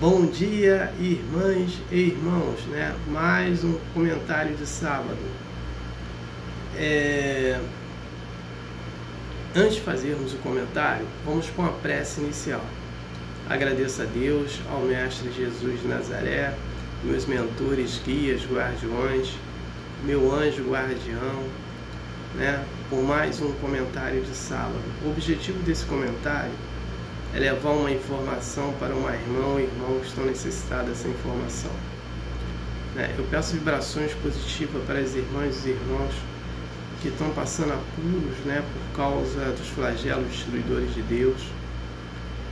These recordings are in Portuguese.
Bom dia, irmãs e irmãos, né? Mais um comentário de sábado. Antes de fazermos o comentário, vamos com a prece inicial. Agradeço a Deus, ao Mestre Jesus de Nazaré, meus mentores, guias, guardiões, meu anjo guardião, né? Por mais um comentário de sábado. O objetivo desse comentário é levar uma informação para uma irmã ou irmão que estão necessitados dessa informação. Eu peço vibrações positivas para as irmãs e os irmãos que estão passando apuros, por causa dos flagelos destruidores de Deus.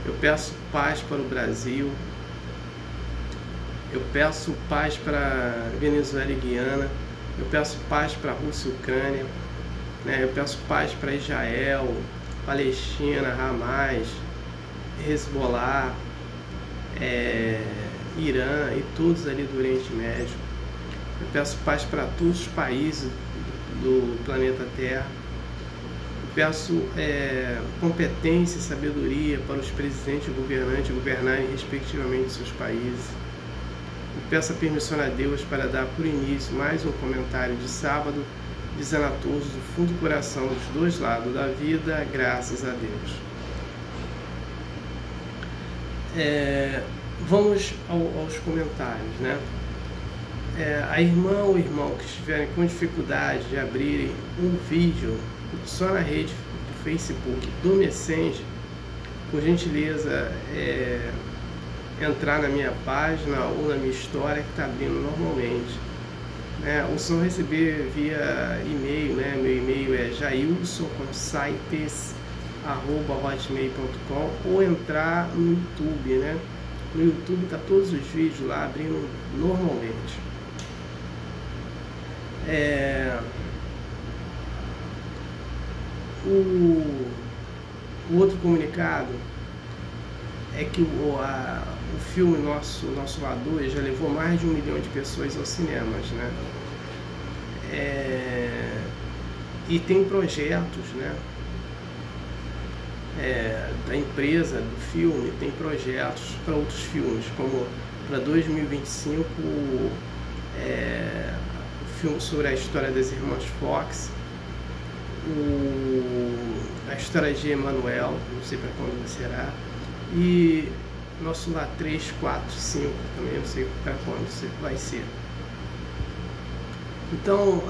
Eu peço paz para o Brasil. Eu peço paz para Venezuela e Guiana. Eu peço paz para a Rússia e Ucrânia. Eu peço paz para Israel, Palestina, Hamas, Hezbollah, Irã e todos ali do Oriente Médio. Eu peço paz para todos os países do planeta Terra. Eu peço competência e sabedoria para os presidentes e governantes governarem respectivamente seus países. Eu peço a permissão a Deus para dar por início mais um comentário de sábado, dizendo a todos do fundo do coração, dos dois lados da vida, graças a Deus. Vamos aos comentários, A irmã ou irmão que estiverem com dificuldade de abrirem um vídeo só na rede do Facebook do Messenger, por gentileza, entrar na minha página ou na minha história que está abrindo normalmente. Ou se não receber via e-mail, meu e-mail é jailson.saites@hotmail.com, ou entrar no YouTube, No YouTube tá todos os vídeos lá abrindo normalmente. O outro comunicado é que o filme Nosso Lar 2 já levou mais de 1 milhão de pessoas aos cinemas, e tem projetos, da empresa do filme, tem projetos para outros filmes, como para 2025 o filme sobre a história das irmãs Fox, a história de Emanuel, não sei para quando será, e Nosso Lar 3, 4, 5, também não sei para quando vai ser. Então,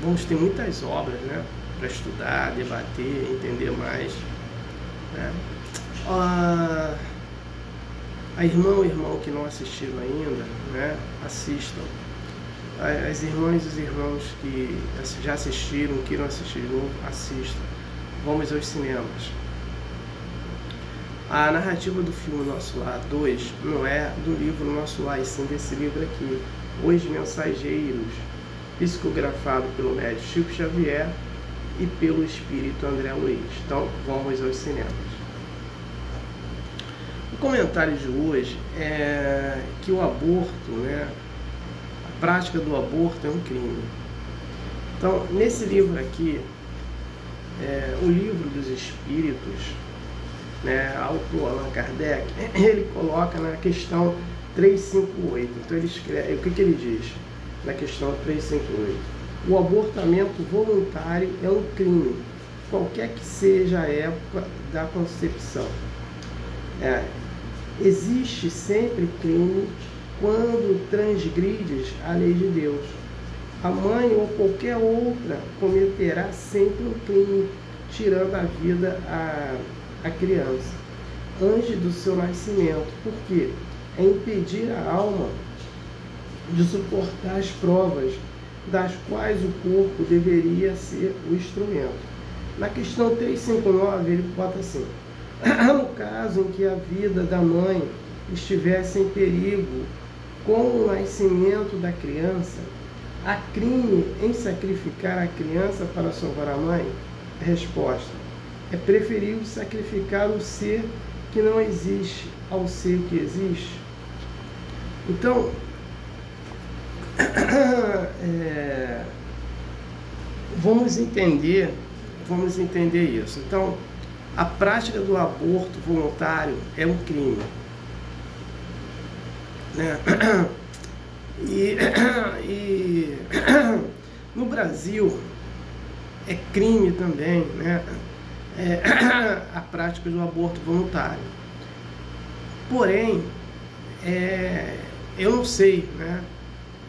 vamos ter muitas obras, para estudar, debater, entender mais. A irmã ou irmão que não assistiram ainda, assistam. As irmãs e os irmãos que já assistiram, queiram assistir de novo, assistam. Vamos aos cinemas. A narrativa do filme Nosso Lar 2 não é do livro Nosso Lar, e sim desse livro aqui, Os Mensageiros, psicografado pelo médium Chico Xavier e pelo espírito André Luiz. Então, vamos aos cinemas. O comentário de hoje é que o aborto, a prática do aborto é um crime. Então, nesse livro aqui, o Livro dos Espíritos, autor Allan Kardec, ele coloca na questão 358. Então, ele escreve, o que ele diz na questão 358? O abortamento voluntário é um crime, qualquer que seja a época da concepção. Existe sempre crime quando transgrides a lei de Deus. A mãe ou qualquer outra cometerá sempre um crime, tirando a vida à criança antes do seu nascimento, porque é impedir a alma de suportar as provas das quais o corpo deveria ser o instrumento. Na questão 359 ele bota assim: no caso em que a vida da mãe estivesse em perigo com o nascimento da criança, há crime em sacrificar a criança para salvar a mãe? Resposta: é preferível sacrificar o ser que não existe ao ser que existe. Então, vamos entender isso. Então, a prática do aborto voluntário é um crime, né? E no Brasil é crime também, né? A prática do aborto voluntário. Porém, eu não sei, né,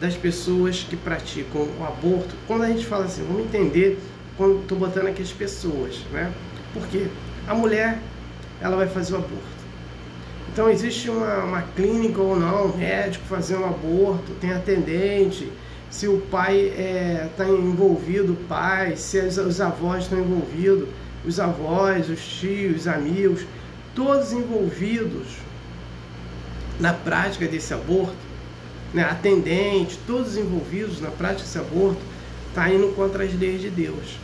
das pessoas que praticam o aborto. Quando a gente fala assim, vamos entender, quando estou botando aqui as pessoas, né? Porque a mulher, ela vai fazer o aborto. Então existe uma clínica ou não, um médico fazendo aborto, tem atendente, se o pai está envolvido, o pai, se os avós estão envolvidos, os avós, os tios, os amigos, todos envolvidos na prática desse aborto, né? Atendente, todos envolvidos na prática desse aborto, está indo contra as leis de Deus,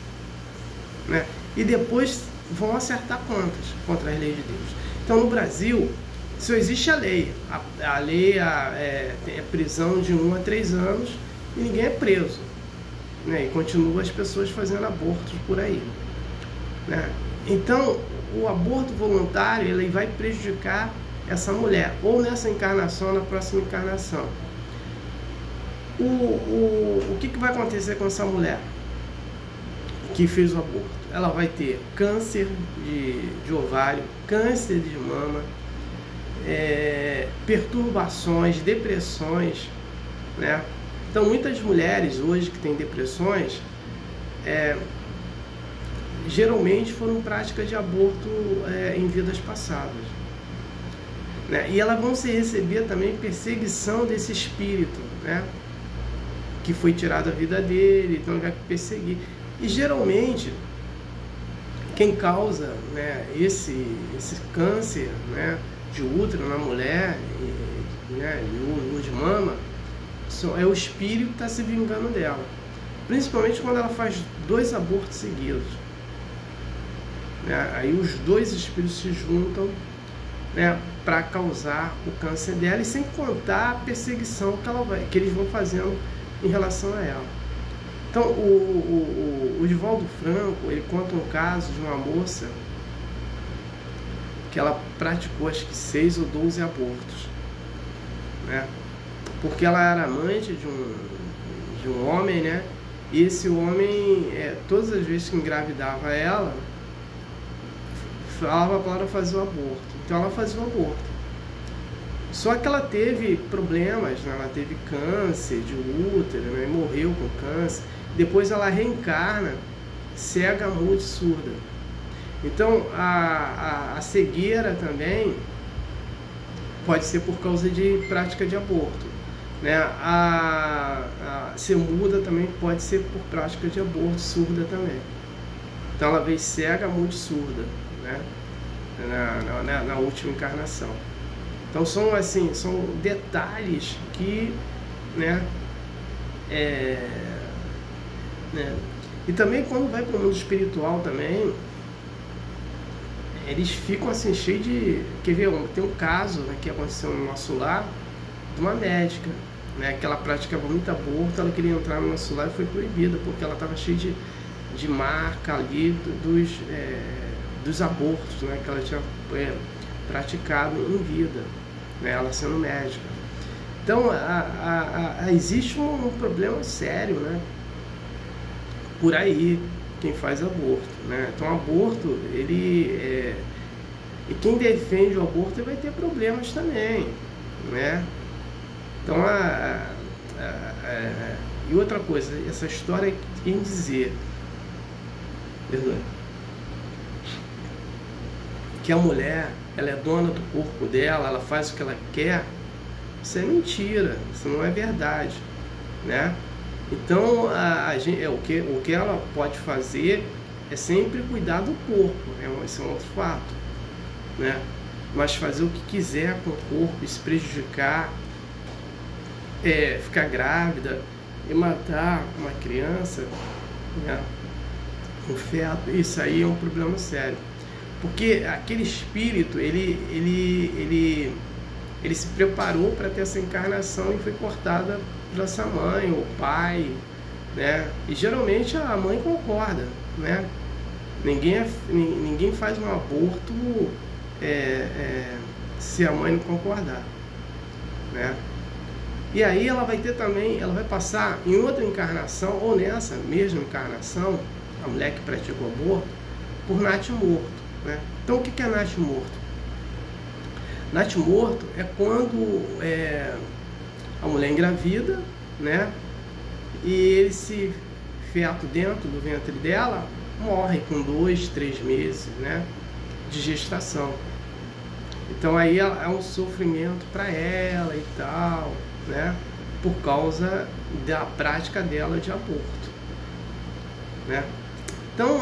né? E depois vão acertar contas contra as leis de Deus. Então no Brasil só existe a lei. A lei é prisão de 1 a 3 anos e ninguém é preso, né? E continua as pessoas fazendo abortos por aí, né? Então o aborto voluntário, ele vai prejudicar essa mulher, ou nessa encarnação, ou na próxima encarnação. O que vai acontecer com essa mulher que fez o aborto? Ela vai ter câncer de ovário, câncer de mama, perturbações, depressões, né? Então muitas mulheres hoje que têm depressões geralmente foram práticas de aborto em vidas passadas, né? E elas vão receber também perseguição desse espírito, né, que foi tirado a vida dele, então ele vai perseguir. E geralmente quem causa, né, esse câncer, né, de útero na mulher, né, de mama, é o espírito que está se vingando dela, principalmente quando ela faz 2 abortos seguidos, né? Aí os 2 espíritos se juntam, né, para causar o câncer dela, e sem contar a perseguição que eles vão fazendo em relação a ela. Então o Divaldo Franco, ele conta um caso de uma moça que ela praticou acho que 6 ou 12 abortos, né? Porque ela era amante de um homem, né? E esse homem, todas as vezes que engravidava ela, falava para ela fazer o aborto. Então ela fazia o aborto. Só que ela teve problemas, né? Ela teve câncer de útero, né? E morreu com câncer. Depois ela reencarna cega, muda e surda. Então a cegueira também pode ser por causa de prática de aborto, né? A ser muda também pode ser por prática de aborto, surda também. Então ela veio cega, muda e surda, né? Na última encarnação. Então são assim, são detalhes que, né? E também quando vai para o mundo espiritual também, eles ficam assim cheios de... Quer ver? Tem um caso, né, que aconteceu no nosso lar, de uma médica, né, que ela praticava muito aborto, ela queria entrar no nosso lar e foi proibida, porque ela estava cheia de marca ali dos abortos, né, que ela tinha praticado em vida, né, ela sendo médica. Então existe um problema sério, né, por aí, quem faz aborto, né? Então aborto, e quem defende o aborto vai ter problemas também, né? Então e outra coisa, essa história em dizer que a mulher, ela é dona do corpo dela, ela faz o que ela quer, isso é mentira, isso não é verdade, né? Então o que ela pode fazer é sempre cuidar do corpo, esse é um outro fato, né? Mas fazer o que quiser com o corpo e se prejudicar, ficar grávida e matar uma criança, né, um feto, isso aí é um problema sério, porque aquele espírito ele se preparou para ter essa encarnação e foi cortada pela sua mãe ou pai, né? E geralmente a mãe concorda, né? Ninguém faz um aborto se a mãe não concordar, né? E aí ela vai ter também, ela vai passar em outra encarnação, ou nessa mesma encarnação, a mulher que pratica o aborto, por natimorto, né? Então o que é natimorto? Natimorto é quando a mulher engravida, né? E esse feto dentro do ventre dela morre com 2, 3 meses, né, de gestação. Então aí é um sofrimento para ela e tal, né, por causa da prática dela de aborto, né? Então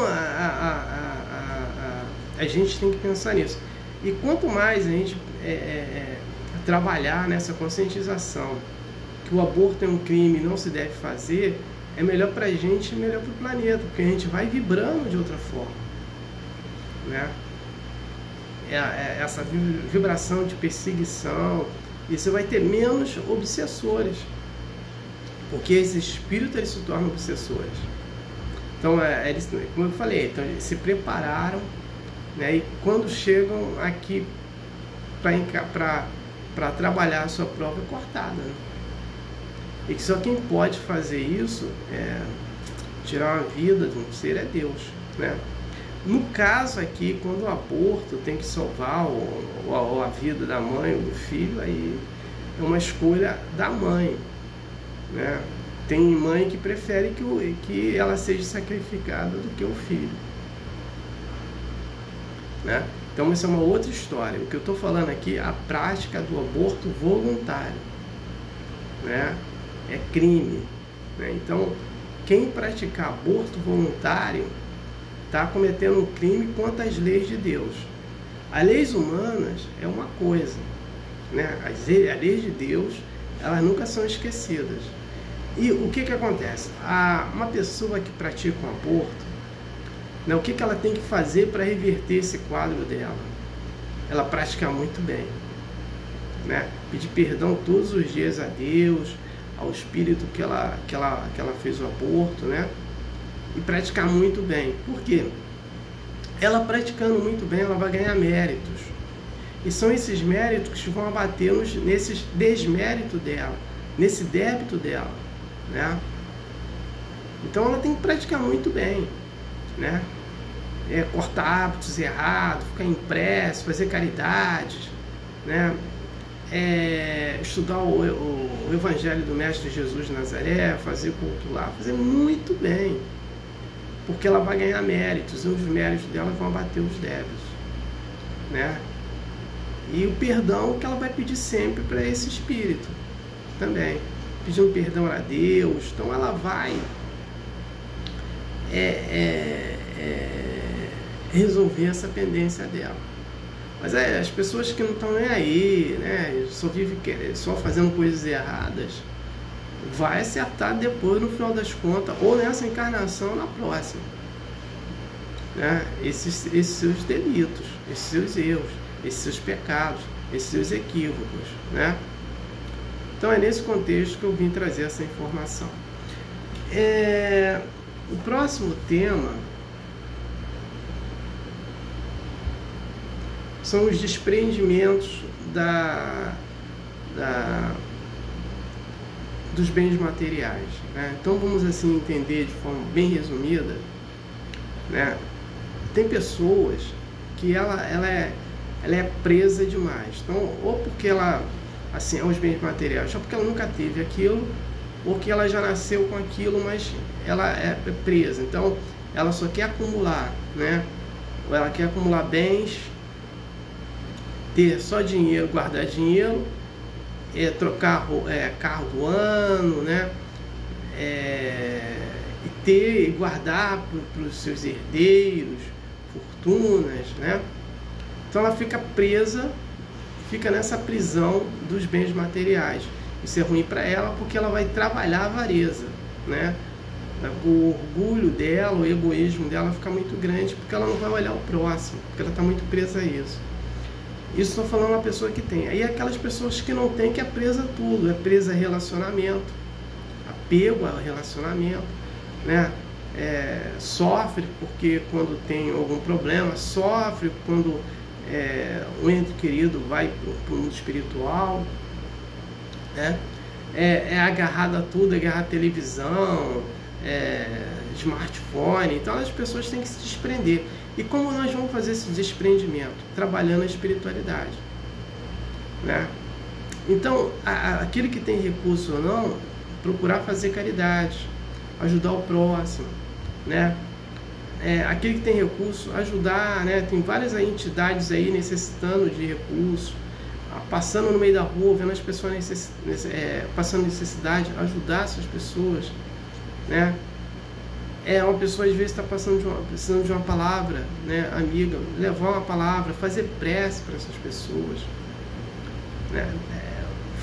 a gente tem que pensar nisso. E quanto mais a gente trabalhar nessa conscientização que o aborto é um crime e não se deve fazer, é melhor para a gente e melhor para o planeta, porque a gente vai vibrando de outra forma, né? Essa vibração de perseguição, e você vai ter menos obsessores, porque esses espíritos eles se tornam obsessores. Então, eles, como eu falei, então, eles se prepararam, né? E quando chegam aqui para trabalhar a sua prova é cortada, né? E que só quem pode fazer isso, tirar uma vida de um ser, é Deus, né? No caso aqui, quando o aborto tem que salvar a vida da mãe ou do filho, aí é uma escolha da mãe, né? Tem mãe que prefere que ela seja sacrificada do que o filho, né? Então isso é uma outra história. O que eu estou falando aqui é a prática do aborto voluntário, né? É crime, né? Então quem praticar aborto voluntário está cometendo um crime contra as leis de Deus. As leis humanas é uma coisa, né? As leis de Deus, elas nunca são esquecidas. E o que acontece? Uma pessoa que pratica um aborto, né, o que ela tem que fazer para reverter esse quadro dela? Ela praticar muito bem, né? Pedir perdão todos os dias a Deus, ao espírito que ela fez o aborto, né? E praticar muito bem. Por quê? Ela praticando muito bem, ela vai ganhar méritos. E são esses méritos que vão abater nesses desméritos dela, nesse débito dela, né? Então ela tem que praticar muito bem, né? Cortar hábitos errados, ficar em prece, fazer caridades, né? Estudar o Evangelho do Mestre Jesus de Nazaré, fazer culto lá, fazer muito bem, porque ela vai ganhar méritos, e os méritos dela vão abater os débitos, né? E o perdão que ela vai pedir sempre para esse espírito também, pedindo perdão a Deus. Então ela vai resolver essa pendência dela. Mas as pessoas que não estão nem aí, né, só vivem só fazendo coisas erradas, vai acertar depois, no final das contas, ou nessa encarnação ou na próxima, né, esses seus delitos, esses seus erros, esses seus pecados, esses seus equívocos, né? Então é nesse contexto que eu vim trazer essa informação. O próximo tema são os desprendimentos dos bens materiais, né? Então vamos assim entender de forma bem resumida, né? Tem pessoas que ela é presa demais. Então, ou porque ela, assim, aos bens materiais, só porque ela nunca teve aquilo, ou que ela já nasceu com aquilo, mas ela é presa. Então ela só quer acumular, né? Ou ela quer acumular bens, ter só dinheiro, guardar dinheiro, trocar carro do ano, né? E ter e guardar para os seus herdeiros, fortunas, né? Então ela fica presa, fica nessa prisão dos bens materiais. Isso é ruim para ela porque ela vai trabalhar a avareza, né? O orgulho dela, o egoísmo dela fica muito grande porque ela não vai olhar o próximo, porque ela está muito presa a isso. Isso estou falando uma pessoa que tem. Aí aquelas pessoas que não tem, que é presa a tudo, é presa a relacionamento, apego ao relacionamento, né? sofre porque quando tem algum problema, sofre quando um ente querido vai para o mundo espiritual, né? É agarrado a tudo, é agarrado à televisão, smartphone. Então as pessoas têm que se desprender. E como nós vamos fazer esse desprendimento? Trabalhando a espiritualidade, né? Então, aquele que tem recurso ou não, procurar fazer caridade, ajudar o próximo, né? Aquele que tem recurso, ajudar, né? Tem várias entidades aí necessitando de recursos, passando no meio da rua, vendo as pessoas passando necessidade, ajudar essas pessoas, né? Uma pessoa às vezes está precisando de uma palavra, né, amiga, levar uma palavra, fazer prece para essas pessoas, né?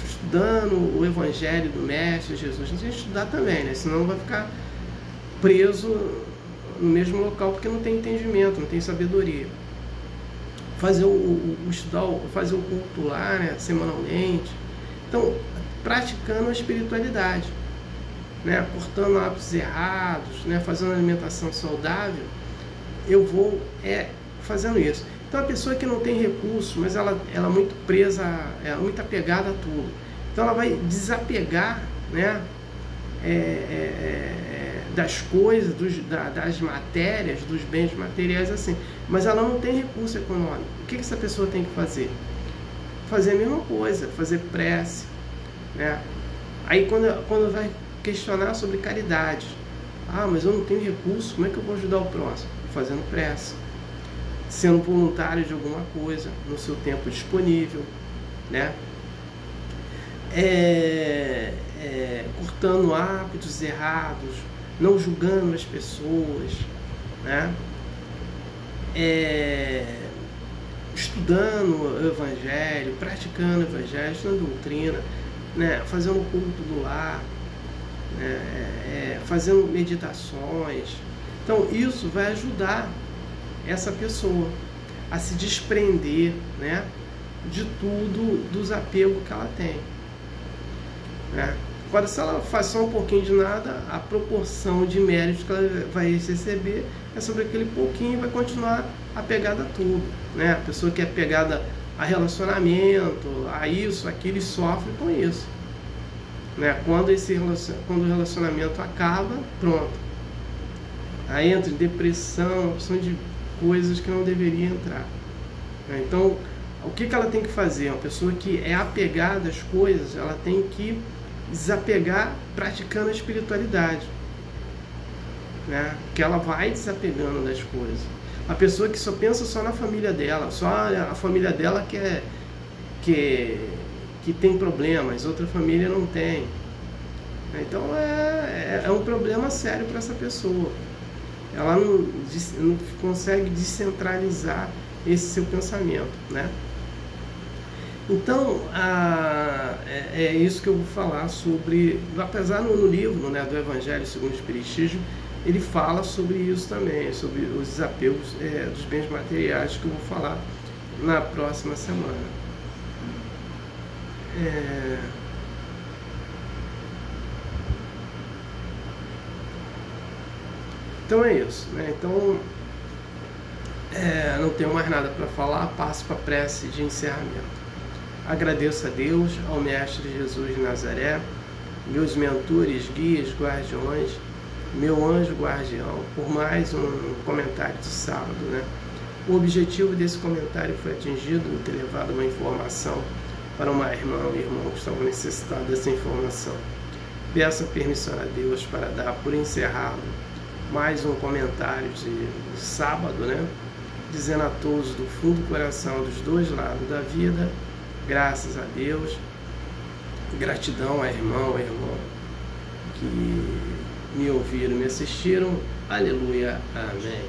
Estudando o Evangelho do Mestre Jesus, a gente tem que estudar também, né? Senão vai ficar preso no mesmo local porque não tem entendimento, não tem sabedoria. Fazer fazer o culto lá, né, semanalmente. Então, praticando a espiritualidade, né, cortando hábitos errados, né, fazendo alimentação saudável, eu vou fazendo isso. Então, a pessoa que não tem recurso, mas ela é muito presa, muito apegada a tudo. Então, ela vai desapegar, né, das coisas, das matérias, dos bens materiais, assim. Mas ela não tem recurso econômico. O que essa pessoa tem que fazer? Fazer a mesma coisa, fazer prece, né? Aí quando vai questionar sobre caridade, mas eu não tenho recurso, como é que eu vou ajudar o próximo? Fazendo prece, sendo voluntário de alguma coisa, no seu tempo disponível, né? Cortando hábitos errados, não julgando as pessoas, né? Estudando o Evangelho, praticando o Evangelho, estudando doutrina, né? Fazendo o culto do lar, né? Fazendo meditações. Então isso vai ajudar essa pessoa a se desprender, né, de tudo, dos apegos que ela tem, né? Agora, se ela faz só um pouquinho de nada, a proporção de méritos que ela vai receber é sobre aquele pouquinho e vai continuar apegada a tudo, né? A pessoa que é apegada a relacionamento, a isso, aquilo, e sofre com isso, né? Quando o relacionamento acaba, pronto. Aí entra em depressão, opção de coisas que não deveria entrar, né? Então, o que ela tem que fazer? Uma pessoa que é apegada às coisas, ela tem que desapegar praticando a espiritualidade, né? Que ela vai desapegando das coisas. A pessoa que só pensa só na família dela, só a família dela que tem problemas, outra família não tem. Então é um problema sério para essa pessoa. Ela não consegue descentralizar esse seu pensamento, né? Então, é isso que eu vou falar sobre, apesar no livro, né, do Evangelho segundo o Espiritismo, ele fala sobre isso também, sobre os desapegos dos bens materiais, que eu vou falar na próxima semana. Então é isso, né? Então, não tenho mais nada para falar, passo para a prece de encerramento. Agradeço a Deus, ao Mestre Jesus de Nazaré, meus mentores, guias, guardiões, meu anjo guardião, por mais um comentário de sábado, né? O objetivo desse comentário foi atingido, ter levado uma informação para uma irmã ou irmão que estavam necessitados dessa informação. Peço a permissão a Deus para dar por encerrado mais um comentário de sábado, né? Dizendo a todos do fundo do coração, dos dois lados da vida, graças a Deus, gratidão a irmão, a irmã que me ouviram, me assistiram. Aleluia, amém.